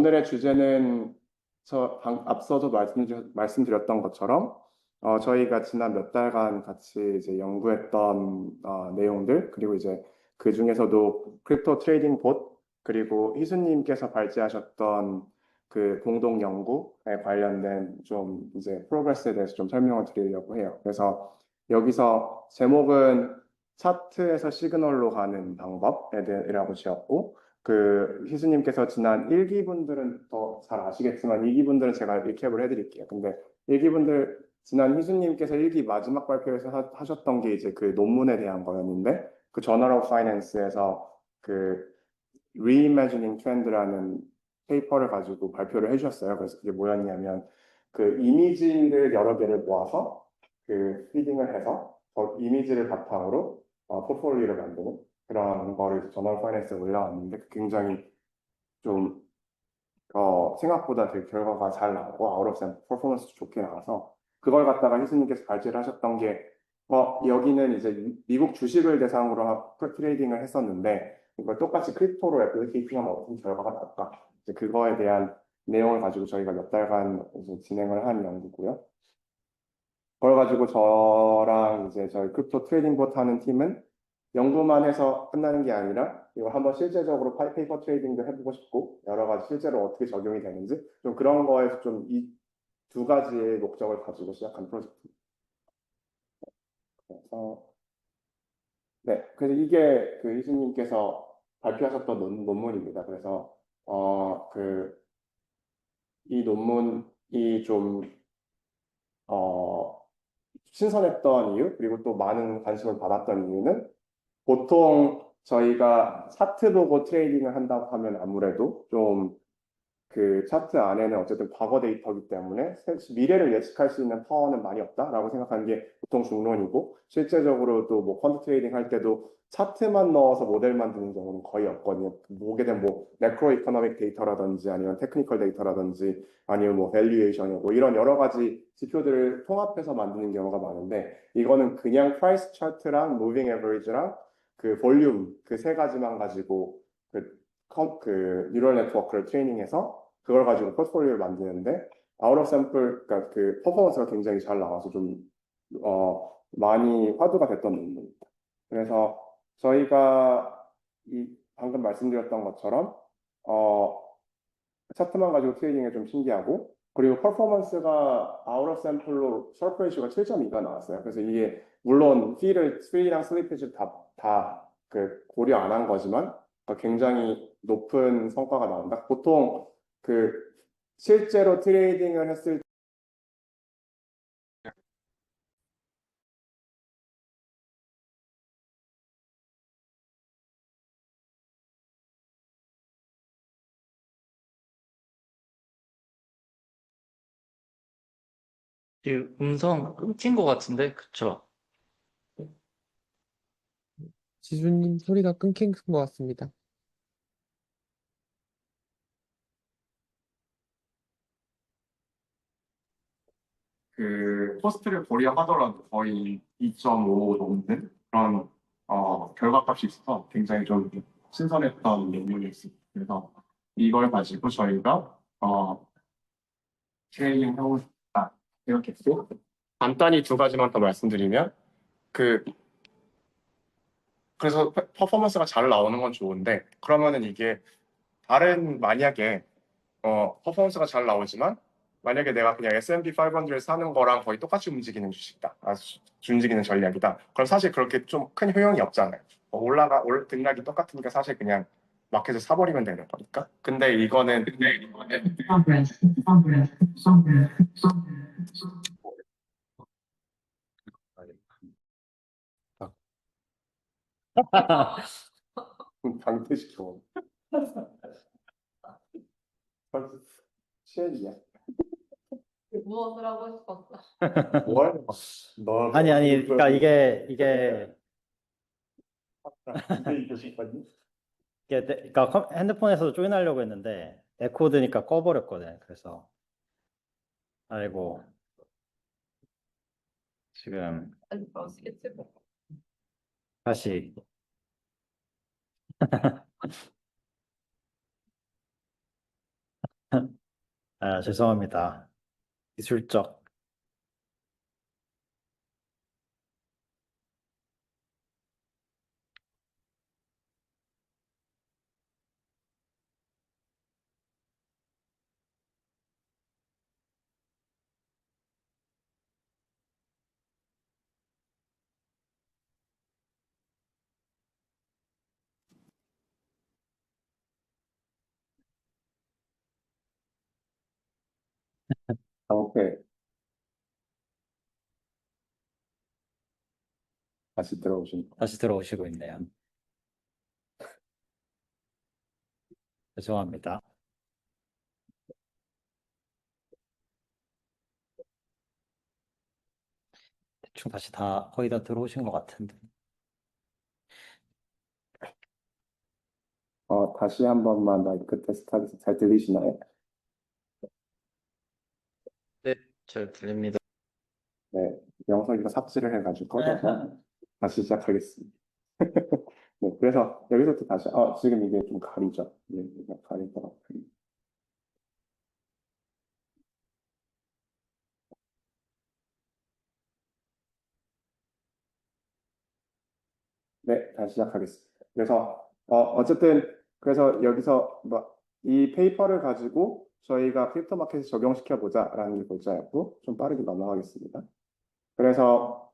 오늘의 주제는 앞서도 말씀드렸던 것처럼 저희가 지난 몇 달간 같이 이제 연구했던 내용들, 그리고 이제 그 중에서도 크립토 트레이딩 봇, 그리고 희수님께서 발제하셨던 그 공동 연구에 관련된 좀 이제 프로그레스에 대해서 좀 설명을 드리려고 해요. 그래서 여기서 제목은 차트에서 시그널로 가는 방법에 대해라고 지었고, 그 희수님께서 지난 1기분들은 더 잘 아시겠지만 2기분들은 제가 리캡을 해드릴게요. 근데 1기분들 지난 희수님께서 1기 마지막 발표에서 하셨던 게 이제 그 논문에 대한 거였는데, 그 저널 오브 파이낸스에서 그 Reimagining Trend라는 페이퍼를 가지고 발표를 해주셨어요. 그래서 그게 뭐였냐면 그 이미지를 여러 개를 모아서 그 피딩을 해서 이미지를 바탕으로 포트폴리오를 만드는 그런 거를 저널 파이낸스에 올라왔는데, 굉장히 좀 생각보다 되게 결과가 잘 나오고 아웃 오브 샘플 퍼포먼스도 좋게 나와서 그걸 갖다가 희수님께서 발제를 하셨던 게 여기는 이제 미국 주식을 대상으로 트레이딩을 했었는데 이걸 똑같이 크립토로 애플리케이팅하면 어떤 결과가 나올까, 이제 그거에 대한 내용을 가지고 저희가 몇 달간 이제 진행을 한 연구고요. 그걸 가지고 저랑 이제 저희 크립토 트레이딩 봇 하는 팀은 연구만 해서 끝나는 게 아니라 이거 한번 실제적으로 페이퍼 트레이딩도 해보고 싶고, 여러 가지 실제로 어떻게 적용이 되는지 좀 그런 거에서 좀 이 두 가지의 목적을 가지고 시작한 프로젝트입니다. 그래서 이게 그 희수님께서 발표하셨던 논문입니다. 그래서 이 논문이 좀 신선했던 이유, 그리고 또 많은 관심을 받았던 이유는, 보통 저희가 차트 보고 트레이딩을 한다고 하면 아무래도 좀 그 차트 안에는 어쨌든 과거 데이터이기 때문에 미래를 예측할 수 있는 파워는 많이 없다라고 생각하는 게 보통 중론이고, 실제적으로도 뭐 펀드 트레이딩 할 때도 차트만 넣어서 모델 만드는 경우는 거의 없거든요. 보게 되면 뭐 매크로 이코노믹 데이터라든지 아니면 테크니컬 데이터라든지 아니면 뭐 밸류에이션이고 뭐 이런 여러 가지 지표들을 통합해서 만드는 경우가 많은데, 이거는 그냥 프라이스 차트랑 무빙 에버리지랑 그 볼륨 그 세 가지만 가지고 그 뉴럴 네트워크를 트레이닝해서 그걸 가지고 포트폴리오를 만드는데, 아웃 오브 샘플, 그러니까 그 퍼포먼스가 굉장히 잘 나와서 좀 많이 화두가 됐던 논문입니다. 그래서 저희가 방금 말씀드렸던 것처럼 차트만 가지고 트레이딩이 좀 신기하고, 그리고 퍼포먼스가 아웃 오브 샘플로 셜프 레이쇼가 7.2가 나왔어요. 그래서 이게 물론 피랑 슬리피지 다 그 고려 안 한 거지만 굉장히 높은 성과가 나온다. 보통 그 실제로 트레이딩을 했을 지금 음성 끊긴 것 같은데, 그쵸? 지수님 소리가 끊긴 것 같습니다. 그 코스트를 고려하더라도 거의 2.5 넘는 그런 결과값이 있어서 굉장히 좀 신선했던 논문이었습니다. 그래서 이걸 가지고 저희가 트레이닝 하고 싶다 생각했고, 간단히 두 가지만 더 말씀드리면 그래서 퍼포먼스가 잘 나오는 건 좋은데, 그러면은 이게 만약에 퍼포먼스가 잘 나오지만 만약에 내가 그냥 S&P 500를 사는 거랑 거의 똑같이 움직이는 주식이다, 움직이는 전략이다. 그럼 사실 그렇게 좀 큰 효용이 없잖아요. 등락이 똑같으니까 사실 그냥 마켓을 사버리면 되는 거니까. 근데 이거는 강퇴시켜. 시엔이야. 무엇을 하고 싶었어? 뭘? 너 아니, 그러니까 이게 이게 싶었니? 그러니까 핸드폰에서도 조인하려고 했는데 에코드니까 꺼버렸거든. 그래서 아이고 지금 아니, 스케치 다시 아, 죄송합니다. 기술적. 오케이. 다시 들어오신. 다시 들어오시고 있네요. 죄송합니다. 대충 다시 다 거의 다 들어오신 것 같은데. 다시 한 번만 마이크 테스트 하겠습니다. 잘 들리시나요? 네, 잘 들립니다. 네, 영석이가 삽질을 해가지고 꺼져서 다시 시작하겠습니다. 네, 그래서 여기서부터 다시, 지금 이게 좀 가리죠. 네, 이게 가릴 것 같아요. 네, 다시 시작하겠습니다. 그래서, 어쨌든, 그래서 여기서 이 페이퍼를 가지고 저희가 크립토 마켓에 적용시켜 보자라는 게 골자였고, 좀 빠르게 넘어가겠습니다. 그래서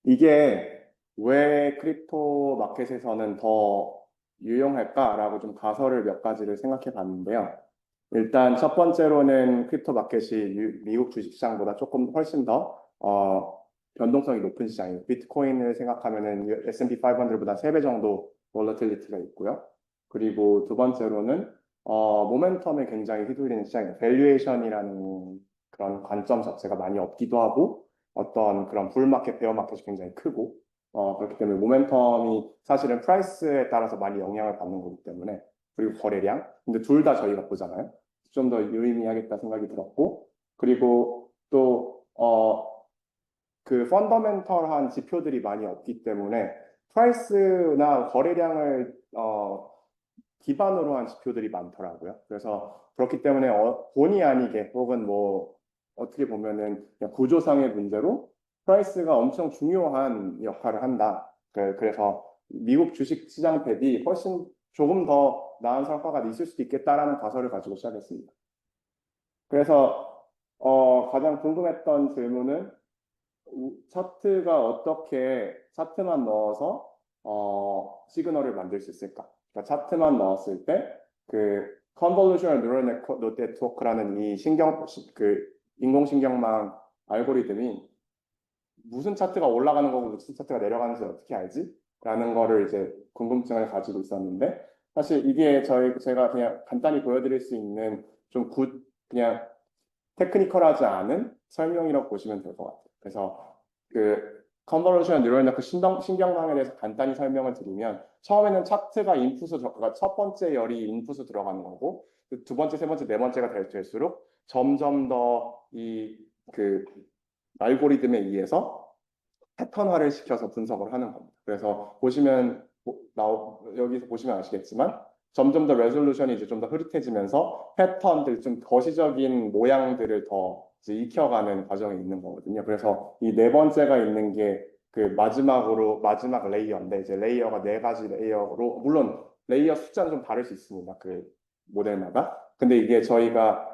이게 왜 크립토 마켓에서는 더 유용할까라고 좀 가설을 몇 가지를 생각해 봤는데요. 일단 첫 번째로는 크립토 마켓이 미국 주식시장보다 조금 훨씬 더 변동성이 높은 시장이에요. 비트코인을 생각하면은 S&P 500보다 3배 정도 볼러틸리티가 있고요. 그리고 두 번째로는 모멘텀에 굉장히 휘둘리는 시장이에요. 밸류에이션이라는 그런 관점 자체가 많이 없기도 하고 어떤 그런 불마켓, 베어마켓이 굉장히 크고 그렇기 때문에 모멘텀이 사실은 프라이스에 따라서 많이 영향을 받는 거기 때문에 그리고 거래량. 근데 둘 다 저희가 보잖아요. 좀 더 유의미하겠다 생각이 들었고 그리고 또 그 펀더멘털한 지표들이 많이 없기 때문에 프라이스나 거래량을 기반으로 한 지표들이 많더라고요. 그래서 그렇기 때문에 본의 아니게 혹은 뭐 어떻게 보면은 그냥 구조상의 문제로 프라이스가 엄청 중요한 역할을 한다. 그래서 미국 주식 시장 대비 훨씬 조금 더 나은 성과가 있을 수도 있겠다라는 가설을 가지고 시작했습니다. 그래서 가장 궁금했던 질문은 차트가 어떻게 차트만 넣어서 시그널을 만들 수 있을까? 그러니까 차트만 넣었을 때 그 컨볼루셔널 뉴럴 네트워크라는 이 그 인공신경망 알고리즘이 무슨 차트가 올라가는 거고 무슨 차트가 내려가는지 어떻게 알지? 라는 거를 이제 궁금증을 가지고 있었는데 사실 이게 제가 그냥 간단히 보여드릴 수 있는 좀 그냥 테크니컬하지 않은 설명이라고 보시면 될 것 같아요. 그래서 그 컨볼루션 뉴럴 네트워크 신경망에 대해서 간단히 설명을 드리면 처음에는 차트가 그러니까 첫 번째 열이 인풋으로 들어가는 거고 두 번째, 세 번째, 네 번째가 될수록 점점 더 그 알고리즘에 의해서 패턴화를 시켜서 분석을 하는 겁니다. 그래서 보시면 여기서 보시면 아시겠지만 점점 더 레졸루션이 이제 좀 더 흐릿해지면서 패턴들 좀 거시적인 모양들을 더 이제 익혀가는 과정이 있는 거거든요. 그래서 이 네 번째가 있는 게 그 마지막 레이어인데 이제 레이어가 네 가지 레이어로 물론 레이어 숫자는 좀 다를 수 있습니다. 그 모델마다. 근데 이게 저희가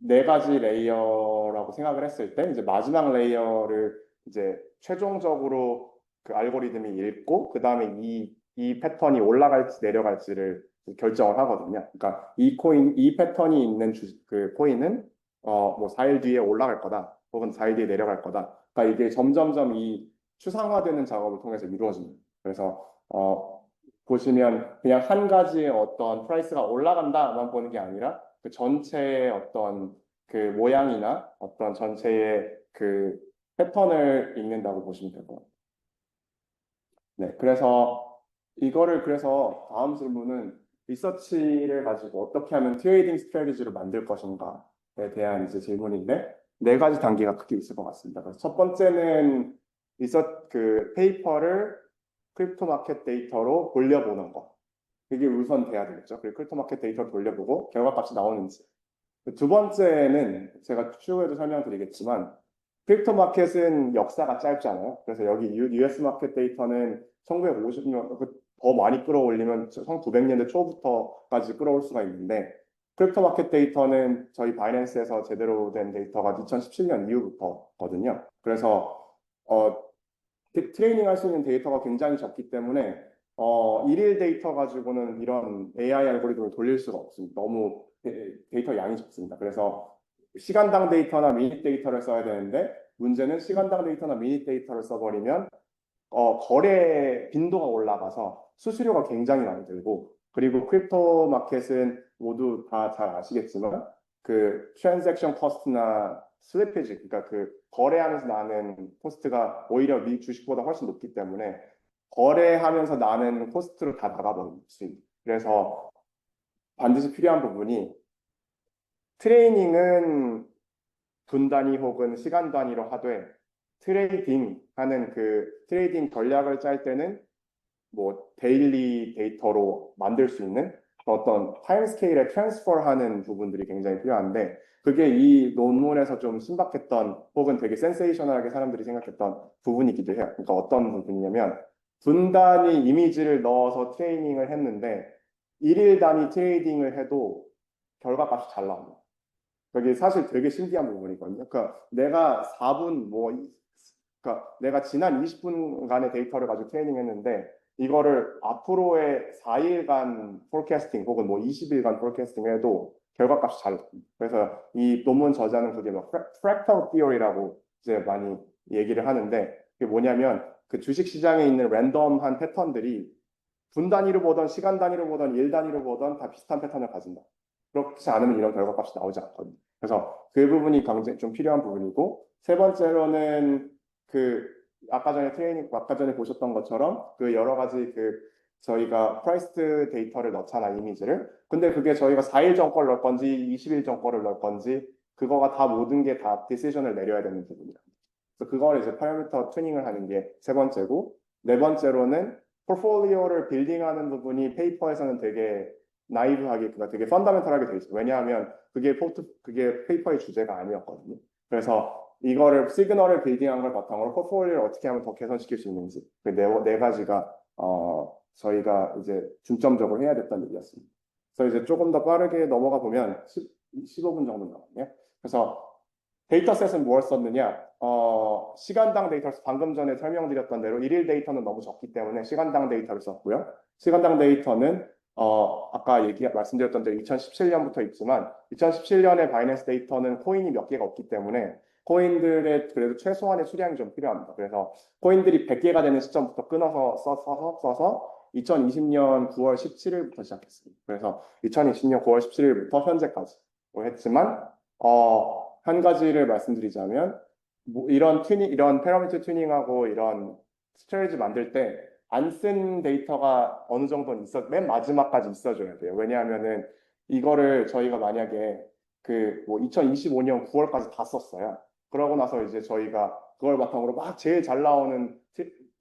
네 가지 레이어라고 생각을 했을 때 이제 마지막 레이어를 이제 최종적으로 그 알고리즘이 읽고 그 다음에 이 패턴이 올라갈지 내려갈지를 결정을 하거든요. 그러니까 이 패턴이 있는 그 코인은 뭐 4일 뒤에 올라갈 거다, 혹은 4일 뒤에 내려갈 거다. 그러니까 이게 점점점 이 추상화되는 작업을 통해서 이루어집니다. 그래서 보시면 그냥 한 가지의 어떤 프라이스가 올라간다만 보는 게 아니라 그 전체의 어떤 그 모양이나 어떤 전체의 그 패턴을 읽는다고 보시면 될 것 같아요. 네, 그래서 다음 질문은 리서치를 가지고 어떻게 하면 트레이딩 스트래티지를 만들 것인가에 대한 이제 질문인데 네 가지 단계가 크게 있을 것 같습니다. 그래서 첫 번째는 그 페이퍼를 크립토 마켓 데이터로 돌려보는 거. 그게 우선 돼야 되겠죠. 그리고 크립토 마켓 데이터를 돌려보고 결과값이 나오는지 두 번째는 제가 추후에도 설명드리겠지만 크립토 마켓은 역사가 짧잖아요. 그래서 여기 US 마켓 데이터는 1950년 더 많이 끌어올리면 1900년대 초부터까지 끌어올 수가 있는데 크립토 마켓 데이터는 저희 바이낸스에서 제대로 된 데이터가 2017년 이후부터거든요. 그래서 트레이닝 할 수 있는 데이터가 굉장히 적기 때문에 일일 데이터 가지고는 이런 AI 알고리즘을 돌릴 수가 없습니다. 너무 데이터 양이 적습니다. 그래서 시간당 데이터나 미닛 데이터를 써야 되는데 문제는 시간당 데이터나 미닛 데이터를 써버리면 거래 빈도가 올라가서 수수료가 굉장히 많이 들고 그리고 크립토 마켓은 모두 다 잘 아시겠지만 그 트랜잭션 코스트나 슬리피지 그러니까 그 거래하면서 나는 코스트가 오히려 미 주식보다 훨씬 높기 때문에 거래하면서 나는 코스트로 다 나가버릴 수 있는 그래서 반드시 필요한 부분이 트레이닝은 분 단위 혹은 시간 단위로 하되 트레이딩 하는 그 트레이딩 전략을 짤 때는 뭐 데일리 데이터로 만들 수 있는 어떤 타임 스케일에 트랜스퍼하는 부분들이 굉장히 필요한데 그게 이 논문에서 좀 신박했던 혹은 되게 센세이셔널하게 사람들이 생각했던 부분이기도 해요. 그러니까 어떤 부분이냐면 분 단위 이미지를 넣어서 트레이닝을 했는데 일일 단위 트레이딩을 해도 결과값이 잘 나옵니다. 그게 사실 되게 신기한 부분이거든요. 그러니까 내가 4분 그러니까 내가 지난 20분간의 데이터를 가지고 트레이닝했는데 이거를 앞으로의 4일간 폴캐스팅 혹은 뭐 20일간 폴캐스팅 해도 결과값이 잘 나옵니다. 그래서 이 논문 저자는 그게 뭐 프랙탈 티어리라고 이제 많이 얘기를 하는데 그게 뭐냐면 그 주식 시장에 있는 랜덤한 패턴들이 분 단위로 보던 시간 단위로 보던 일 단위로 보던 다 비슷한 패턴을 가진다. 그렇지 않으면 이런 결과값이 나오지 않거든요. 그래서 그 부분이 굉장히 좀 필요한 부분이고 세 번째로는 그 아까 전에 보셨던 것처럼 그 여러 가지 그 저희가 프라이스 데이터를 넣잖아 이미지를. 근데 그게 저희가 4일 전 걸 넣을 건지 20일 전 거를 넣을 건지 그거가 다 모든 게 다 디시전을 내려야 되는 부분이야. 그래서 그걸 이제 파라미터 튜닝을 하는 게 세 번째고 네 번째로는 포트폴리오를 빌딩하는 부분이 페이퍼에서는 되게 나이브하게 그러니까 되게 펀더멘털하게 돼 있어요. 왜냐하면 그게 페이퍼의 주제가 아니었거든요. 그래서 이거를 시그널을 빌딩한 걸 바탕으로 포트폴리오를 어떻게 하면 더 개선시킬 수 있는지 그 네 가지가 저희가 이제 중점적으로 해야 됐던 일이었습니다. 그래서 이제 조금 더 빠르게 넘어가 보면 15분 정도 남았네요. 그래서 데이터셋은 무엇을 썼느냐? 시간당 데이터를 방금 전에 설명드렸던 대로 일일 데이터는 너무 적기 때문에 시간당 데이터를 썼고요. 시간당 데이터는 아까 말씀드렸던 대로 2017년부터 있지만 2017년에 바이낸스 데이터는 코인이 몇 개가 없기 때문에 코인들의 그래도 최소한의 수량이 좀 필요합니다. 그래서 코인들이 100개가 되는 시점부터 끊어서 써서 2020년 9월 17일부터 시작했습니다. 그래서 2020년 9월 17일부터 현재까지 했지만 한 가지를 말씀드리자면 이런 패러미터 튜닝하고 이런 스트래티지 만들 때 안 쓴 데이터가 어느 정도는 맨 마지막까지 있어줘야 돼요. 왜냐하면은 이거를 저희가 만약에 그 뭐 2025년 9월까지 다 썼어요. 그러고 나서 이제 저희가 그걸 바탕으로 막 제일 잘 나오는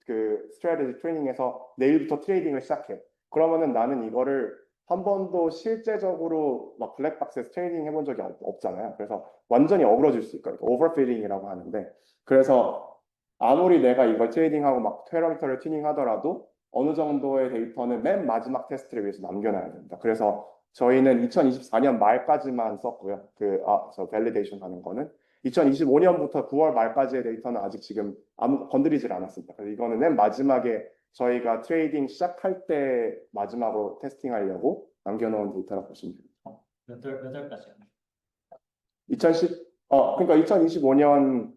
그 스트래티지 트레이닝에서 내일부터 트레이딩을 시작해. 그러면은 나는 이거를 한 번도 실제적으로 막 블랙박스에서 트레이딩 해본 적이 없잖아요. 그래서 완전히 어그러질 수 있거든요. 오버피딩이라고 하는데. 그래서 아무리 내가 이걸 트레이딩하고 막 패러미터를 튜닝하더라도 어느 정도의 데이터는 맨 마지막 테스트를 위해서 남겨놔야 됩니다. 그래서 저희는 2024년 말까지만 썼고요. 저 밸리데이션 하는 거는 2025년부터 9월 말까지의 데이터는 아직 지금 건드리질 않았습니다. 그래서 이거는 맨 마지막에 저희가 트레이딩 시작할 때 마지막으로 테스팅하려고 남겨놓은 데이터라고 보시면 됩니다. 몇 월까지요? 그러니까 2025년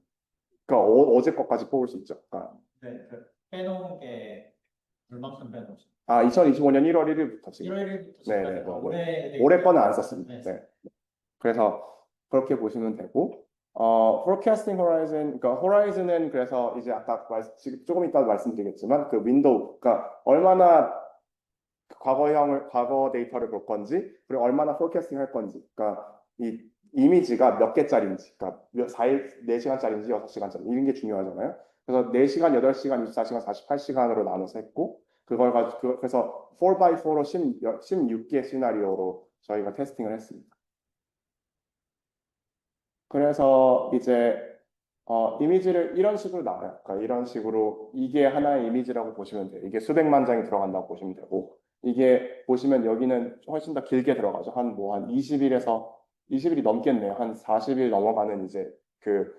그러니까 어제 것까지 뽑을 수 있죠. 네, 빼놓은 게 얼마큼 빼놓으셨어요? 2025년 1월 1일부터 지금. 1월 1일부터 네네, 지금까지 올해 올해 거는 안 썼습니다. 네. 네. 그래서 그렇게 보시면 되고, forecasting horizon, 그러니까 horizon은 그래서 이제 지금 조금 이따 말씀드리겠지만 그 윈도우, 그러니까 얼마나 과거 데이터를 볼 건지, 그리고 얼마나 forecasting 할 건지, 그러니까 이 이미지가 몇 개짜리인지, 그러니까 4시간짜리인지 6시간짜리 이런 게 중요하잖아요. 그래서 4시간, 8시간, 24시간, 48시간으로 나눠서 했고, 그걸 가지고 그래서 4x4로 16개 시나리오로 저희가 테스팅을 했습니다. 그래서 이제 이미지를 이런 식으로 나와요. 그러니까 이런 식으로 이게 하나의 이미지라고 보시면 돼요. 이게 수백만 장이 들어간다고 보시면 되고 이게 보시면 여기는 훨씬 더 길게 들어가죠. 한 20일에서 20일이 넘겠네요. 한 40일 넘어가는 이제 그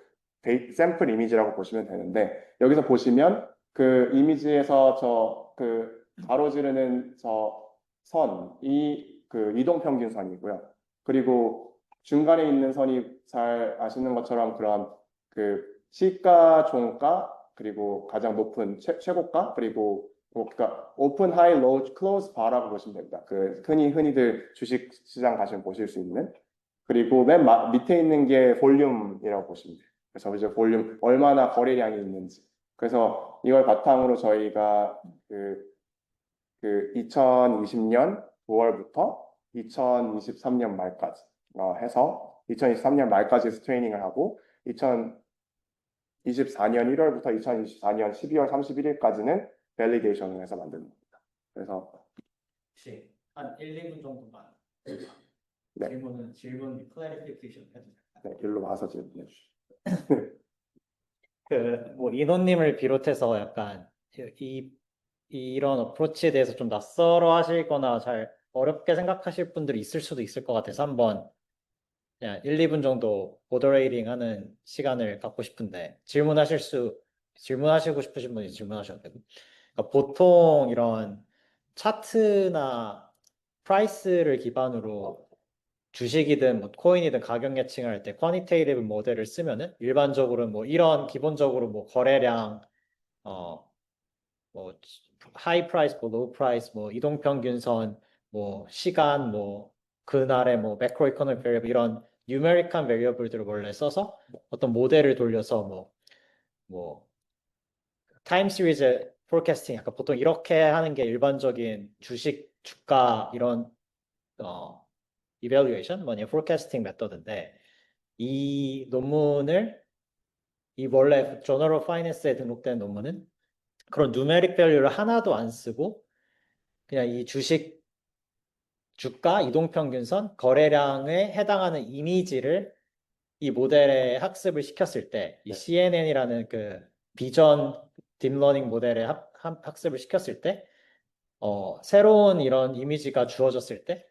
샘플 이미지라고 보시면 되는데 여기서 보시면 그 이미지에서 저 그 가로지르는 저 선이 그 이동평균선이고요. 그리고 중간에 있는 선이 잘 아시는 것처럼 그런 그 시가, 종가, 그리고 가장 높은 최고가, 그리고 그러니까 오픈, 하이, 로우, 클로즈 바라고 보시면 됩니다. 그 흔히들 주식 시장 가시면 보실 수 있는. 그리고 밑에 있는 게 볼륨이라고 보시면 돼요. 그래서 이제 볼륨 얼마나 거래량이 있는지. 그래서 이걸 바탕으로 저희가 그 2020년 9월부터 2023년 말까지 해서 2023년 말까지 해서 트레이닝을 하고 2024년 1월부터 2024년 12월 31일까지는 밸리데이션을 해서 만드는 겁니다. 그래서 혹시 한 1, 2분 정도만 네. 질문 클래리피케이션 해도 될까요? 네, 일로 와서 질문해 주시죠. 뭐 인호님을 비롯해서 약간 이런 어프로치에 대해서 좀 낯설어 하시거나 잘 어렵게 생각하실 분들이 있을 수도 있을 것 같아서 한번 그냥 1, 2분 정도 모더레이팅 하는 시간을 갖고 싶은데 질문하시고 싶으신 분이 질문하셔도 되고 그러니까 보통 이런 차트나 프라이스를 기반으로 주식이든 뭐 코인이든 가격 예측을 할 때 쿼니테이티브 모델을 쓰면은 일반적으로 뭐 이런 기본적으로 뭐 거래량 뭐 하이 프라이스, 뭐 로우 프라이스, 뭐 이동 평균선, 뭐 시간, 뭐 그날의 뭐 매크로 이코노믹 베리어블 이런 뉴메릭한 베리어블들을 원래 써서 어떤 모델을 돌려서 뭐 타임 시리즈 포캐스팅 약간 보통 이렇게 하는 게 일반적인 주식 주가 이런 이밸류에이션 뭐냐 포캐스팅 메서드인데 이 논문을 이 원래 저널 오브 파이낸스에 등록된 논문은 그런 누메릭 밸류를 하나도 안 쓰고 그냥 이 주식 주가 이동평균선 거래량에 해당하는 이미지를 이 모델에 학습을 시켰을 때 이 CNN이라는 그 비전 딥러닝 모델에 학습을 시켰을 때 새로운 이런 이미지가 주어졌을 때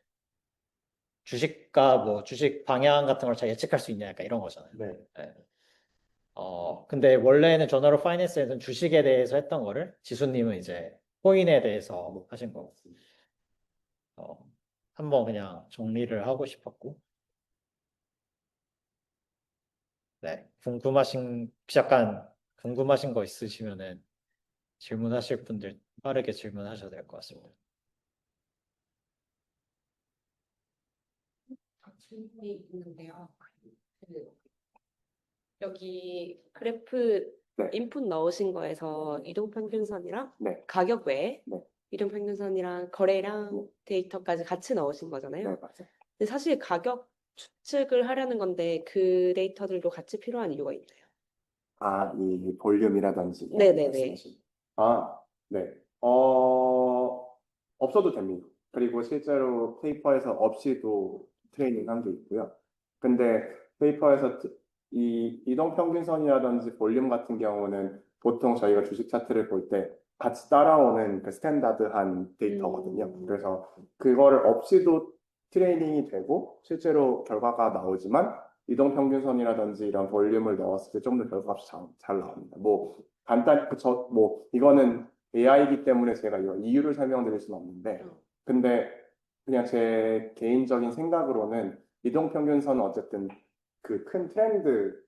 주식과 뭐 주식 방향 같은 걸 잘 예측할 수 있냐 약간 이런 거잖아요. 네. 네. 근데 원래는 저널 오브 파이낸스에서는 주식에 대해서 했던 거를 지수님은 이제 코인에 대해서 하신 거고 한번 그냥 정리를 하고 싶었고 네 혹시 약간 궁금하신 거 있으시면은 질문하실 분들 빠르게 질문하셔도 될 것 같습니다. 질문이 있는데요. 그 여기 그래프 네. 인풋 넣으신 거에서 이동평균선이랑 네. 가격 외에 네. 이동평균선이랑 거래량 데이터까지 같이 넣으신 거잖아요. 네, 맞아요. 근데 사실 가격 추측을 하려는 건데 그 데이터들도 같이 필요한 이유가 있나요? 이 볼륨이라든지 네네네. 말씀하신. 네. 없어도 됩니다. 그리고 실제로 페이퍼에서 없이도 트레이닝 한 게 있고요. 근데 페이퍼에서 이 이동평균선이라든지 볼륨 같은 경우는 보통 저희가 주식 차트를 볼 때 같이 따라오는 그 스탠다드한 데이터거든요. 그래서 그거를 없이도 트레이닝이 되고 실제로 결과가 나오지만 이동평균선이라든지 이런 볼륨을 넣었을 때 좀 더 결과값이 잘 나옵니다. 뭐 간단 뭐 이거는 AI이기 때문에 제가 이유를 설명드릴 수는 없는데 근데 그냥 제 개인적인 생각으로는 이동평균선은 어쨌든 그 큰 트렌드를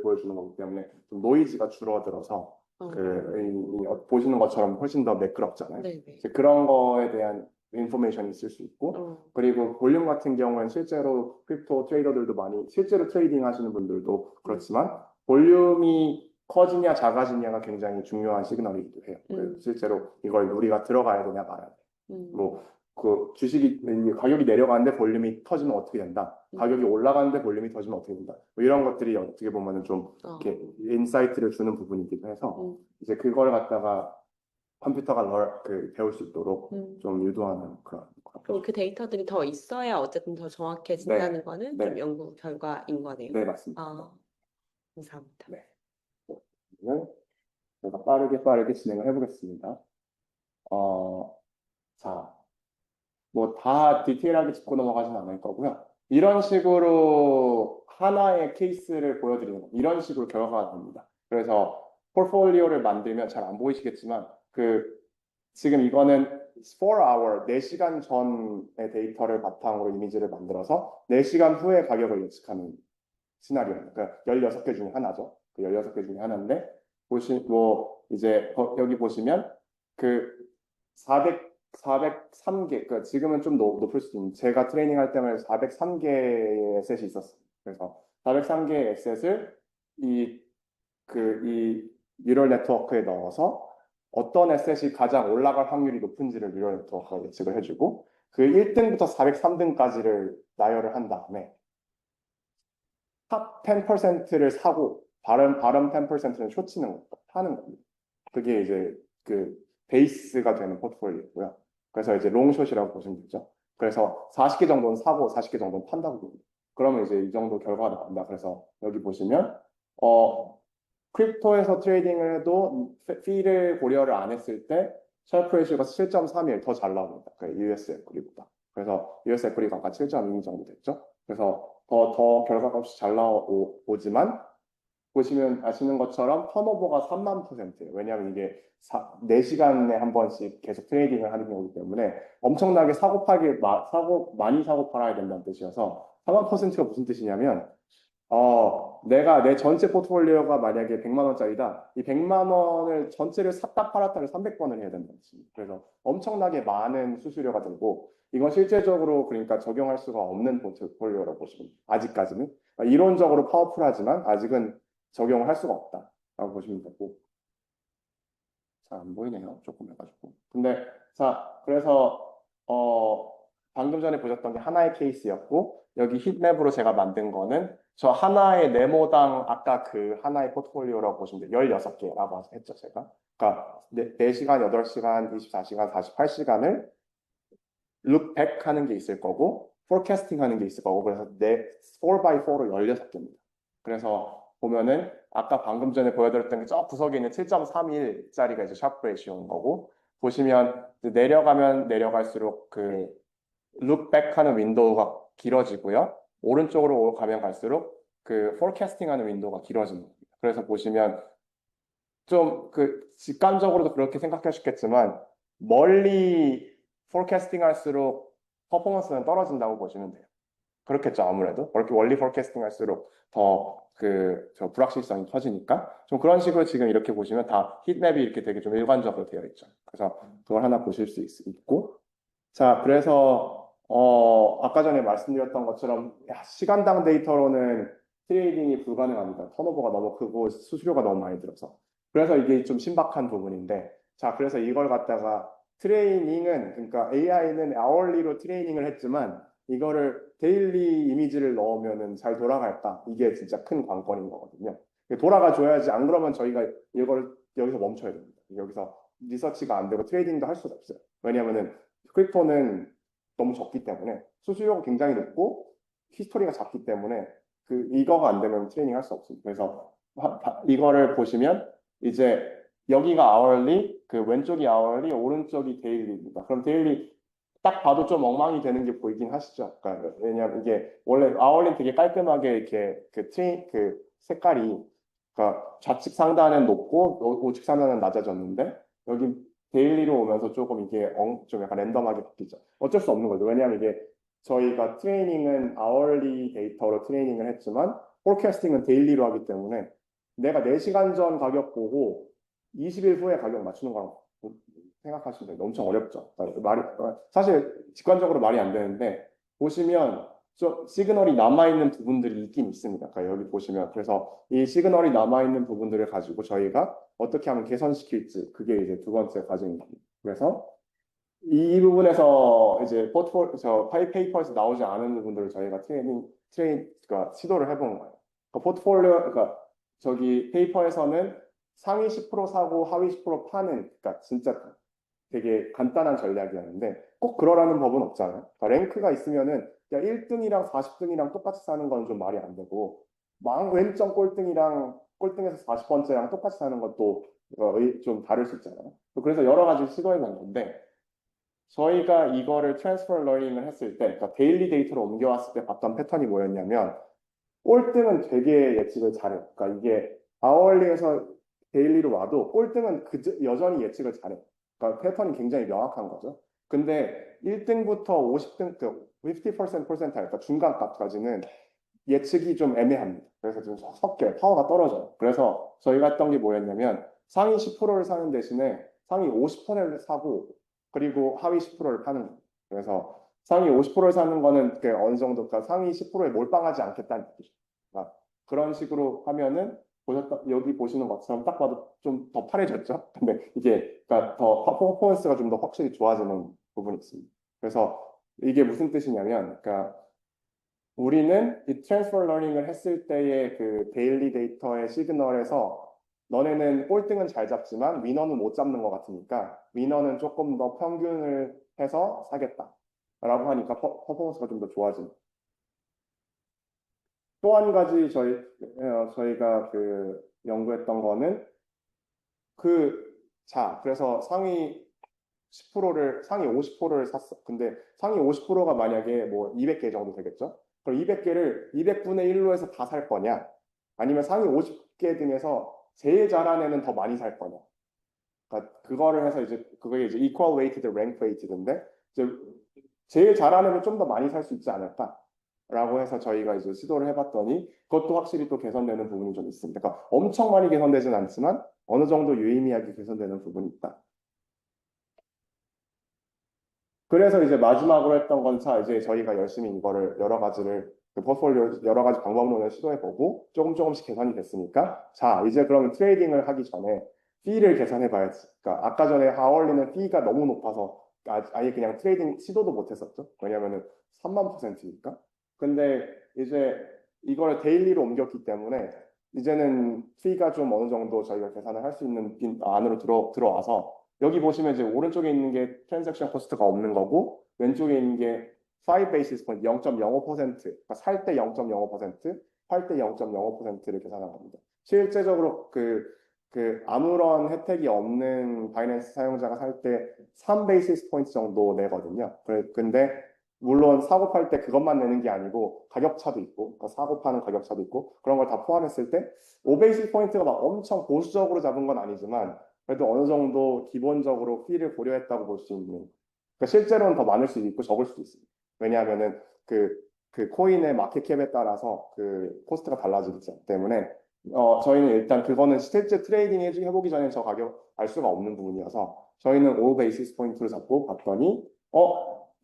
보여주는 거기 때문에 좀 노이즈가 줄어들어서 보시는 것처럼 훨씬 더 매끄럽잖아요. 네네. 이제 그런 거에 대한 인포메이션이 있을 수 있고 그리고 볼륨 같은 경우는 실제로 크립토 트레이더들도 많이 실제로 트레이딩 하시는 분들도 그렇지만 볼륨이 커지냐 작아지냐가 굉장히 중요한 시그널이기도 해요. 그래서 실제로 이걸 우리가 들어가야 되냐 말아야 돼. 뭐 그 주식이 가격이 내려가는데 볼륨이 터지면 어떻게 된다. 가격이 올라가는데 볼륨이 터지면 어떻게 된다. 뭐 이런 것들이 어떻게 보면은 좀 이렇게 인사이트를 주는 부분이기도 해서 이제 그걸 갖다가 컴퓨터가 배울 수 있도록 음. 좀 유도하는 그런 그럼 그 데이터들이 더 있어야 어쨌든 더 정확해진다는 거는 네. 좀 연구 결과인 거네요. 네, 맞습니다. 아, 감사합니다. 네. 오늘 제가 빠르게 진행을 해보겠습니다. 자, 뭐 다 디테일하게 짚고 넘어가진 않을 거고요. 이런 식으로 하나의 케이스를 보여드리는 거, 이런 식으로 결과가 나옵니다. 그래서 포트폴리오를 만들면 잘 안 보이시겠지만 지금 이거는 4hour, 4시간 전의 데이터를 바탕으로 이미지를 만들어서 4시간 후의 가격을 예측하는 시나리오입니다. 그러니까 16개 중에 하나죠. 그 16개 중에 하나인데 이제 여기 보시면 그 403개, 그러니까 지금은 좀 높을 수도 있는데 제가 트레이닝 할 때만 403개의 에셋이 있었어요. 그래서 403개의 에셋을 이 뉴럴 네트워크에 넣어서 어떤 에셋이 가장 올라갈 확률이 높은지를 뉴럴 네트워크가 예측을 해주고 그 1등부터 403등까지를 나열을 한 다음에 탑 10%를 사고 바람 10%는 파는 겁니다. 그게 이제 그 베이스가 되는 포트폴리오고요. 그래서 이제 롱숏이라고 보시면 되죠. 그래서 40개 정도는 사고 40개 정도는 판다고 봅니다. 그러면 이제 이 정도 결과가 나온다. 그래서 여기 보시면 크립토에서 트레이딩을 해도 피를 고려를 안 했을 때 샤프 레이시오가 7.31 더 잘 나옵니다. 그 US 에코리보다. 그래서 US 에코리가 아까 7.2 정도 됐죠. 그래서 더 결과가 없이 잘 나오지만 보시면 아시는 것처럼 턴오버가 30,000%예요. 왜냐하면 이게 4시간에 한 번씩 계속 트레이딩을 하는 거기 때문에 엄청나게 많이 사고 팔아야 된다는 뜻이어서 30%가 무슨 뜻이냐면 내가 내 전체 포트폴리오가 만약에 100만 원짜리다. 이 100만 원을 전체를 샀다 팔았다를 300번을 해야 된다는 뜻입니다. 그래서 엄청나게 많은 수수료가 들고 이건 실제적으로 그러니까 적용할 수가 없는 포트폴리오라고 보시면 아직까지는 이론적으로 파워풀하지만 아직은 적용을 할 수가 없다라고 보시면 되고 잘 안 보이네요. 조금 해가지고. 근데 자 그래서 방금 전에 보셨던 게 하나의 케이스였고 여기 힙맵으로 제가 만든 거는 저 하나의 네모당 아까 그 하나의 포트폴리오라고 보시면 돼요. 16개라고 했죠 제가. 그러니까 4시간, 8시간, 24시간, 48시간을 룩백 하는 게 있을 거고 포캐스팅 하는 게 있을 거고 그래서 4x4로 16개입니다. 그래서 보면은 아까 방금 전에 보여드렸던 게 저 구석에 있는 7.31짜리가 이제 샤프 레이시오인 거고 보시면 내려가면 내려갈수록 그 룩백 하는 윈도우가 길어지고요. 오른쪽으로 가면 갈수록 그 포캐스팅 하는 윈도우가 길어집니다. 그래서 보시면 좀 직관적으로도 그렇게 생각하셨겠지만 멀리 포캐스팅 할수록 퍼포먼스는 떨어진다고 보시면 돼요. 그렇겠죠, 아무래도. 그렇게 원리 포캐스팅 할수록 더 불확실성이 커지니까. 좀 그런 식으로 지금 이렇게 보시면 다 힛맵이 이렇게 되게 좀 일관적으로 되어 있죠. 그래서 그걸 하나 보실 수 있고. 자, 그래서, 아까 전에 말씀드렸던 것처럼 시간당 데이터로는 트레이딩이 불가능합니다. 턴오버가 너무 크고 수수료가 너무 많이 들어서. 그래서 이게 좀 신박한 부분인데, 자, 그래서 이걸 갖다가 그러니까 AI는 hourly로 트레이닝을 했지만, 이거를 데일리 이미지를 넣으면은 잘 돌아갈까? 이게 진짜 큰 관건인 거거든요. 돌아가 줘야지. 안 그러면 저희가 이걸 여기서 멈춰야 됩니다. 여기서 리서치가 안 되고 트레이딩도 할 수가 없어요. 왜냐하면은 크립토는 너무 적기 때문에 수수료가 굉장히 높고 히스토리가 작기 때문에 이거가 안 되면 트레이닝 할 수 없습니다. 그래서 이거를 보시면 이제 여기가 hourly, 왼쪽이 hourly, 오른쪽이 daily입니다. 그럼 daily 딱 봐도 좀 엉망이 되는 게 보이긴 하시죠. 그러니까 왜냐하면 이게 원래 hourly 되게 깔끔하게 이렇게 색깔이 그러니까 좌측 상단은 높고 우측 상단은 낮아졌는데 여기 데일리로 오면서 조금 이게 좀 약간 랜덤하게 바뀌죠. 어쩔 수 없는 거죠. 왜냐하면 이게 저희가 트레이닝은 hourly 데이터로 트레이닝을 했지만 포캐스팅은 데일리로 하기 때문에 내가 4시간 전 가격 보고 20일 후에 가격 맞추는 거랑 생각하시면 돼요. 엄청 어렵죠. 사실 직관적으로 말이 안 되는데 보시면 시그널이 남아있는 부분들이 있긴 있습니다. 그러니까 여기 보시면 그래서 이 시그널이 남아있는 부분들을 가지고 저희가 어떻게 하면 개선시킬지 그게 이제 두 번째 과정입니다. 그래서 이 부분에서 이제 페이퍼에서 나오지 않은 부분들을 저희가 그러니까 시도를 해본 거예요. 그러니까 페이퍼에서는 상위 10% 사고 하위 10% 파는, 그러니까 진짜 되게 간단한 전략이었는데 꼭 그러라는 법은 없잖아요. 그러니까 랭크가 있으면은 1등이랑 40등이랑 똑같이 사는 건 좀 말이 안 되고 왼쪽 꼴등이랑 꼴등에서 40번째랑 똑같이 사는 것도 좀 다를 수 있잖아요. 그래서 여러 가지 시도해 본 건데 저희가 이거를 트랜스퍼 러닝을 했을 때, 그러니까 데일리 데이터로 옮겨왔을 때 봤던 패턴이 뭐였냐면 꼴등은 되게 예측을 잘해요. 그러니까 이게 아워리에서 데일리로 와도 꼴등은 여전히 예측을 잘해요. 그러니까 패턴이 굉장히 명확한 거죠. 근데 1등부터 50등, 그 50% 그러니까 중간 값까지는 예측이 좀 애매합니다. 그래서 좀 섞여요. 파워가 떨어져요. 그래서 저희가 했던 게 뭐였냐면 상위 10%를 사는 대신에 상위 50%를 사고 그리고 하위 10%를 파는 거예요. 그래서 상위 50%를 사는 거는 어느 정도 그러니까 상위 10%에 몰빵하지 않겠다는 뜻이죠. 그러니까 그런 식으로 하면은 여기 보시는 것처럼 딱 봐도 좀 더 파래졌죠. 근데 이게 그러니까 더 퍼포먼스가 좀 더 확실히 좋아지는 부분이 있습니다. 그래서 이게 무슨 뜻이냐면 그러니까 우리는 이 트랜스퍼 러닝을 했을 때의 그 데일리 데이터의 시그널에서 너네는 꼴등은 잘 잡지만 위너는 못 잡는 것 같으니까 위너는 조금 더 평균을 해서 사겠다 라고 하니까 퍼포먼스가 좀 더 좋아지는. 또 한 가지 저희가 그 연구했던 거는 그래서 상위 50%를 샀어. 근데 상위 50%가 만약에 뭐 200개 정도 되겠죠? 그럼 200개를 200분의 1로 해서 다 살 거냐? 아니면 상위 50개 중에서 제일 잘한 애는 더 많이 살 거냐? 그러니까 그거를 해서 그게 이제 equal weighted rank weighted인데 이제 제일 잘하는 애는 좀 더 많이 살 수 있지 않을까? 라고 해서 저희가 이제 시도를 해봤더니 그것도 확실히 또 개선되는 부분이 좀 있습니다. 그러니까 엄청 많이 개선되진 않지만 어느 정도 유의미하게 개선되는 부분이 있다. 그래서 이제 마지막으로 했던 건 이제 저희가 열심히 이거를 여러 가지를 그 포트폴리오 여러 가지 방법론을 시도해보고 조금씩 개선이 됐으니까 이제 그러면 트레이딩을 하기 전에 피를 계산해 봐야지. 그러니까 아까 전에 하얼리는 피가 너무 높아서 아예 그냥 트레이딩 시도도 못했었죠. 왜냐면은 3만%니까. 근데 이제 이걸 데일리로 옮겼기 때문에 이제는 피가 좀 어느 정도 저희가 계산을 할 수 있는 안으로 들어와서 여기 보시면 이제 오른쪽에 있는 게 트랜잭션 코스트가 없는 거고 왼쪽에 있는 게 5 베이시스 포인트 0.05%, 그러니까 살 때 0.05%, 팔 때 0.05%를 계산한 겁니다. 실제적으로 아무런 혜택이 없는 바이낸스 사용자가 살 때 3 베이시스 포인트 정도 내거든요. 근데 물론 사고 팔 때 그것만 내는 게 아니고 가격차도 있고 그러니까 사고 파는 가격차도 있고 그런 걸 다 포함했을 때 5 베이시스 포인트가 막 엄청 보수적으로 잡은 건 아니지만 그래도 어느 정도 기본적으로 피를 고려했다고 볼 수 있는. 그러니까 실제로는 더 많을 수도 있고 적을 수도 있습니다. 왜냐하면은 그 코인의 마켓캡에 따라서 그 코스트가 달라지기 때문에 저희는 일단 그거는 실제 트레이딩 해보기 전에 저 가격 알 수가 없는 부분이어서 저희는 5 베이시스 포인트로 잡고 봤더니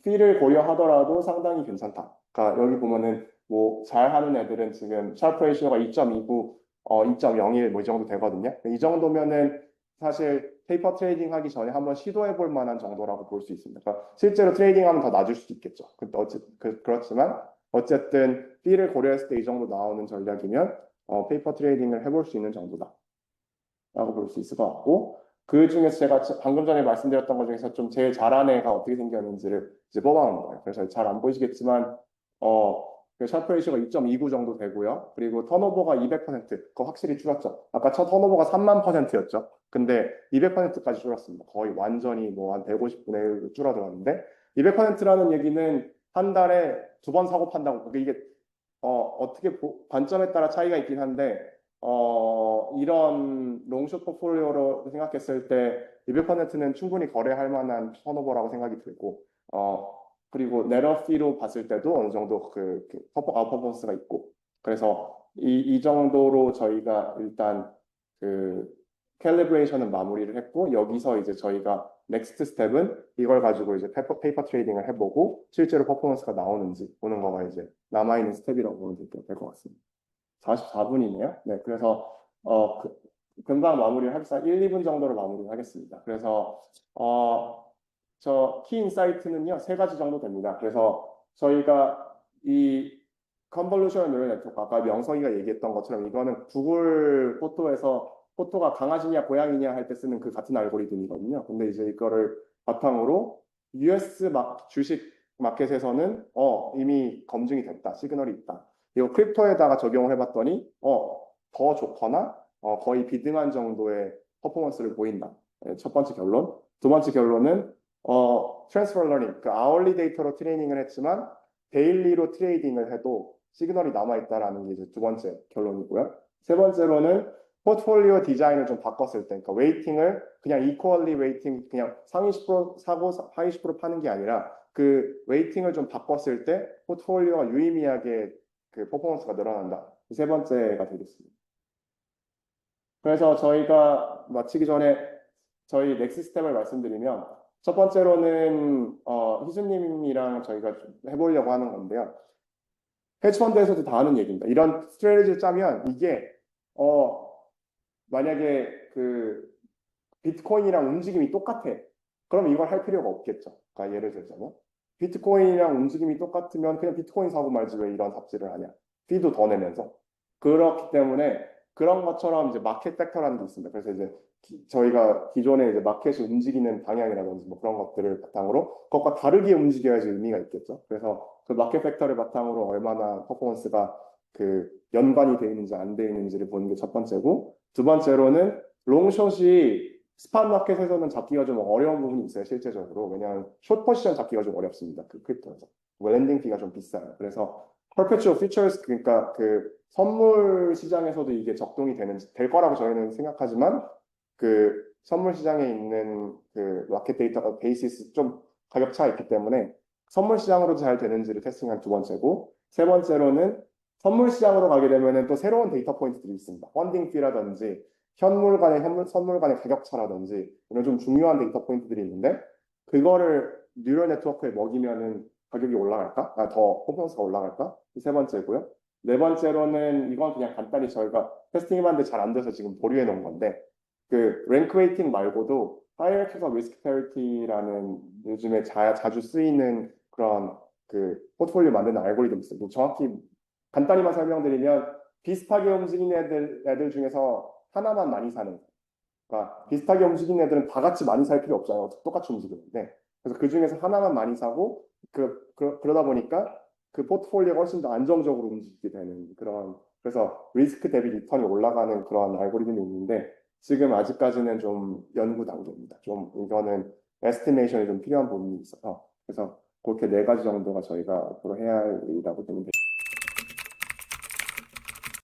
피를 고려하더라도 상당히 괜찮다. 그러니까 여기 보면은 뭐 잘하는 애들은 지금 샤프 레이시오가 2.29, 2.01 뭐 이 정도 되거든요. 이 정도면은 사실 페이퍼 트레이딩 하기 전에 한번 시도해 볼 만한 정도라고 볼 수 있습니다. 그러니까 실제로 트레이딩하면 더 낮을 수도 있겠죠. 그렇지만 어쨌든 피를 고려했을 때 이 정도 나오는 전략이면 페이퍼 트레이딩을 해볼 수 있는 정도다 라고 볼 수 있을 것 같고 그 중에서 제가 방금 전에 말씀드렸던 것 중에서 좀 제일 잘한 애가 어떻게 생겼는지를 이제 뽑아온 거예요. 그래서 잘 안 보이시겠지만 그 샤프 레이시오가 2.29 정도 되고요. 그리고 턴오버가 200%, 그거 확실히 줄었죠. 아까 첫 턴오버가 3만%였죠. 근데 200%까지 줄었습니다. 거의 완전히 뭐 한 150분의 1 줄어들었는데 200%라는 얘기는 한 달에 2번 사고 판다고 이게 어떻게 관점에 따라 차이가 있긴 한데 이런 롱숏 포트폴리오로 생각했을 때 200%는 충분히 거래할 만한 턴오버라고 생각이 들고 그리고 내러피로 봤을 때도 어느 정도 아웃퍼포먼스가 있고 그래서 이 정도로 저희가 일단 그 캘리브레이션은 마무리를 했고 여기서 이제 저희가 넥스트 스텝은 이걸 가지고 이제 페이퍼 트레이딩을 해보고 실제로 퍼포먼스가 나오는지 보는 거가 이제 남아있는 스텝이라고 보면 될 것 같습니다. 44분이네요. 네, 그래서 금방 마무리를 합시다. 1, 2분 정도로 마무리를 하겠습니다. 그래서 저 키인사이트는요 3가지 정도 됩니다. 그래서 저희가 이 컨볼루션 뉴럴 네트워크 아까 명성이가 얘기했던 것처럼 이거는 구글 포토에서 포토가 강아지냐 고양이냐 할 때 쓰는 그 같은 알고리즘이거든요. 근데 이제 이거를 바탕으로 US 주식 마켓에서는 이미 검증이 됐다. 시그널이 있다. 이거 크립토에다가 적용을 해봤더니 더 좋거나 거의 비등한 정도의 퍼포먼스를 보인다. 첫 번째 결론. 두 번째 결론은 트랜스퍼 러닝, 그 아워리 데이터로 트레이닝을 했지만 데일리로 트레이딩을 해도 시그널이 남아있다라는 게 이제 두 번째 결론이고요. 세 번째로는 포트폴리오 디자인을 좀 바꿨을 때, 그러니까 웨이팅을 그냥 이퀄리 웨이팅, 그냥 상위 10% 사고 하위 10% 파는 게 아니라 그 웨이팅을 좀 바꿨을 때 포트폴리오가 유의미하게 그 퍼포먼스가 늘어난다. 세 번째가 되겠습니다. 그래서 저희가 마치기 전에 저희 넥스 스텝을 말씀드리면 첫 번째로는 희수님이랑 저희가 좀 해보려고 하는 건데요. 헤지펀드에서도 다 하는 얘기입니다. 이런 스트래티지를 짜면 이게 만약에 그 비트코인이랑 움직임이 똑같아. 그럼 이걸 할 필요가 없겠죠. 그러니까 예를 들자면 비트코인이랑 움직임이 똑같으면 그냥 비트코인 사고 말지 왜 이런 삽질을 하냐. 피도 더 내면서. 그렇기 때문에 그런 것처럼 이제 마켓 팩터라는 게 있습니다. 그래서 이제 저희가 기존에 이제 마켓이 움직이는 방향이라든지 뭐 그런 것들을 바탕으로 그것과 다르게 움직여야지 의미가 있겠죠. 그래서 그 마켓 팩터를 바탕으로 얼마나 퍼포먼스가 그 연관이 되어 있는지 안 되어 있는지를 보는 게 첫 번째고, 두 번째로는 롱숏이 스팟 마켓에서는 잡기가 좀 어려운 부분이 있어요, 실제적으로. 왜냐하면 숏 포지션 잡기가 좀 어렵습니다. 그 크립토에서. 랜딩 피가 좀 비싸요. 그래서 perpetual futures, 그러니까 그 선물 시장에서도 이게 적동이 될 거라고 저희는 생각하지만 그 선물 시장에 있는 그 마켓 데이터가 베이시스 좀 가격 차가 있기 때문에 선물 시장으로도 잘 되는지를 테스팅한 두 번째고, 세 번째로는 선물 시장으로 가게 되면은 또 새로운 데이터 포인트들이 있습니다. 펀딩 피라든지 선물 간의 가격 차라든지 이런 좀 중요한 데이터 포인트들이 있는데 그거를 뉴럴 네트워크에 먹이면은 가격이 올라갈까? 더 퍼포먼스가 올라갈까? 세 번째고요. 네 번째로는 이건 그냥 간단히 저희가 테스팅해봤는데 잘 안 돼서 지금 보류해 놓은 건데 그 랭크 웨이팅 말고도 하이어키컬 리스크 패리티라는 요즘에 자주 쓰이는 그런 그 포트폴리오 만드는 알고리즘이 있어요. 정확히 간단히만 설명드리면 비슷하게 움직이는 애들 중에서 하나만 많이 사는, 그러니까 비슷하게 움직이는 애들은 다 같이 많이 살 필요 없잖아요. 똑같이 움직이는데. 그래서 그 중에서 하나만 많이 사고 그러다 보니까 그 포트폴리오가 훨씬 더 안정적으로 움직이게 되는 그런, 그래서 리스크 대비 리턴이 올라가는 그런 알고리즘이 있는데 지금 아직까지는 좀 연구 단계입니다. 좀 이거는 에스티메이션이 좀 필요한 부분이 있어서 그래서 그렇게 네 가지 정도가 저희가 앞으로 해야 할 일이라고 보면 됩니다.